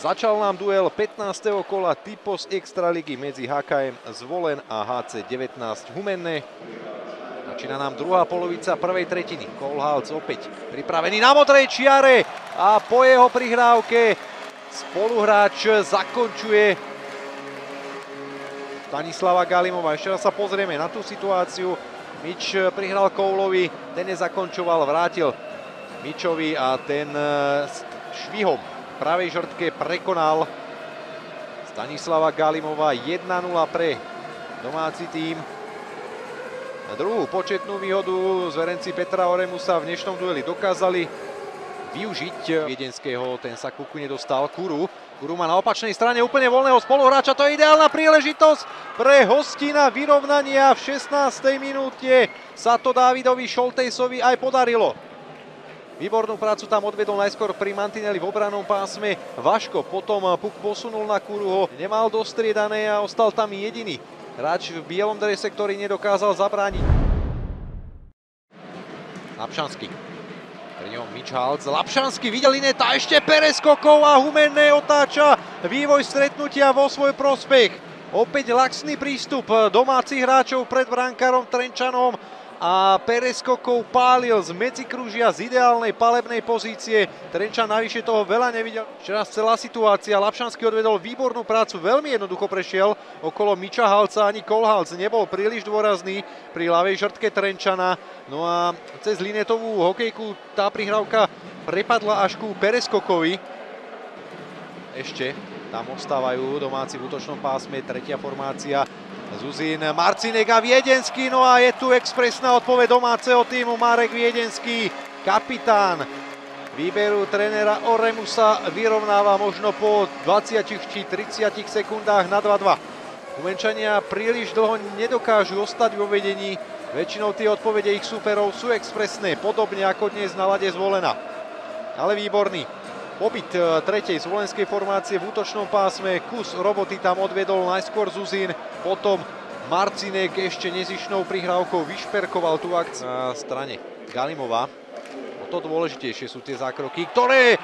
Začal nám duel 15. kola Typos Extraligy medzi HKM Zvolen a HC 19 Humenné. Začína nám druhá polovica prvej tretiny. Kohlhálc opäť pripravený na modrej čiare a po jeho prihrávke spoluhráč zakončuje Stanislava Galimova. Ešte raz sa pozrieme na tú situáciu. Mič prihral Koulovi, ten nezakončoval, vrátil Mičovi a ten švihom v pravej žrtke prekonal Stanislava Galimova. 1-0 pre domáci tím. Druhú početnú výhodu zverenci Petra Oremusa v dnešnom dueli dokázali využiť viedenského, ten sa kuku nedostal. Kuru má na opačnej strane úplne voľného spoluhráča, to je ideálna príležitosť pre hostina vyrovnania. V 16. minúte sa to Dávidovi Šoltejsovi aj podarilo. Výbornú prácu tam odvedol najskôr pri mantineli v obranom pásme Vaško, potom puk posunul na Kuruho, nemal dostriedané a ostal tam jediný hráč v bielom drese, ktorý nedokázal zabrániť. Lapšanský. Pri ňom Mičhalc. Lapšanský videl Ineta, ešte preskokov a Humenné otáča vývoj stretnutia vo svoj prospech. Opäť laxný prístup domácich hráčov pred brankárom Trenčanom a preskokov pálil z medzikružia z ideálnej palebnej pozície. Trenčan navyše toho veľa nevidel. Ešte raz celá situácia. Lapšanský odvedol výbornú prácu, veľmi jednoducho prešiel okolo Mičhalca. Ani Kohlhálc nebol príliš dôrazný pri ľavej žrtke Trenčana. No a cez linetovú hokejku tá prihrávka prepadla až ku Pereskokovi. Ešte tam ostávajú domáci v útočnom pásme, tretia formácia. Zuzín, Marcinek a Viedenský, no a je tu expresná odpoveď domáceho týmu. Marek Viedenský, kapitán výberu trénera Oremusa, vyrovnáva možno po 20 či 30 sekundách na 2-2. Humenčania príliš dlho nedokážu ostať vo vedení, väčšinou tie odpovede ich súperov sú expresné, podobne ako dnes na ľade Zvolena. Ale výborný pobyt tretej zvolenskej formácie v útočnom pásme. Kus roboty tam odvedol najskôr Zuzín, potom Marcinek ešte nezišnou prihrávkou vyšperkoval tú akciu na strane Galimova. O to dôležitejšie sú tie zákroky, ktoré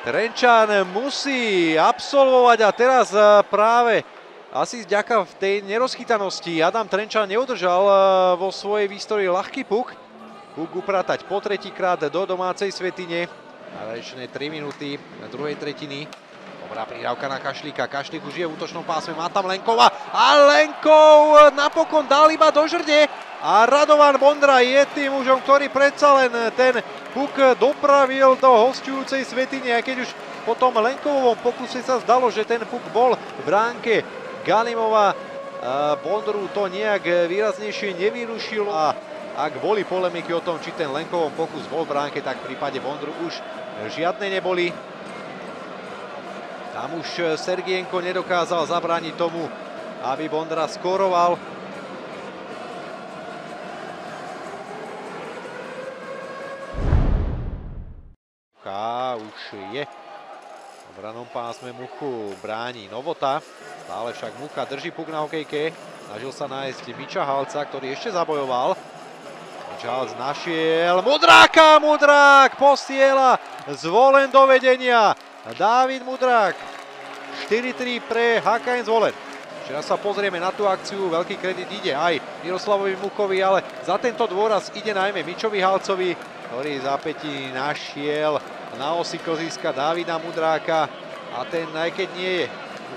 Trenčan musí absolvovať a teraz práve asi vďaka v tej nerozchytanosti Adam Trenčan neudržal vo svojej výstroji ľahký puk. Puk upratať po tretíkrát do domácej svätyne. Záverečné 3 minúty na druhej tretiny. Dobrá prihrávka na Kašlíka. Kašlík už je v útočnom pásme, má tam Lenkova a Lenkov napokon dal iba do žrde. A Radovan Bondra je tým mužom, ktorý predsa len ten puk dopravil do hosťujúcej svätyne. A keď už po tom Lenkovovom pokuse sa zdalo, že ten puk bol v bránke Galimova, Bondru to nejak výraznejšie nevyrušilo. A ak boli polemiky o tom, či ten Lenkovov pokus bol v bránke, tak v prípade Bondru už žiadne neboli. Tam už Sergienko nedokázal zabrániť tomu, aby Bondra skóroval. Už je v branom pásme, Muchu bráni Novota. Stále však Mucha drží puk na hokejke. Snažil sa nájsť Mičhalca, ktorý ešte zabojoval. Mičhalc našiel Mudráka, Mudrák posiela Zvolen do vedenia. Dávid Mudrák, 4-3 pre HKM Zvolen. Ešte raz sa pozrieme na tú akciu, veľký kredit ide aj Miroslavovi Muchovi, ale za tento dôraz ide najmä Mičovi Halcovi, ktorý v zápätí našiel na osi klziska Dávida Mudráka a ten, aj keď nie je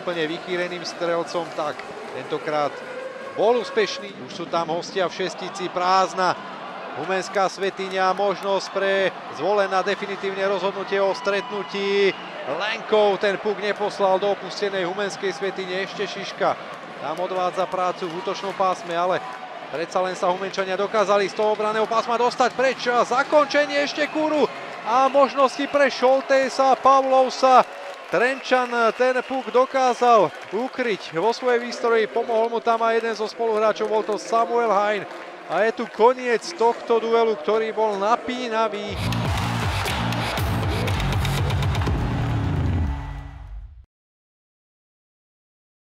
úplne vychýreným strelcom, tak tentokrát bol úspešný. Už sú tam hostia v šestici, prázdna Humenská svätyňa, možnosť pre Zvolena definitívne rozhodnutie o stretnutí. Lenkov ten puk neposlal do opustenej Humenskej svätyne, ešte Šiška tam odvádza prácu v útočnom pásme, ale predsa len sa Humenčania dokázali z toho obranného pásma dostať preč. A zakončenie ešte Kuru a možnosti pre Šoltejsa a Pavlovsa. Trenčan ten puk dokázal ukryť vo svojej výstroji, pomohol mu tam aj jeden zo spoluhráčov, bol to Samuel Hein. A je tu koniec tohto duelu, ktorý bol napínavý.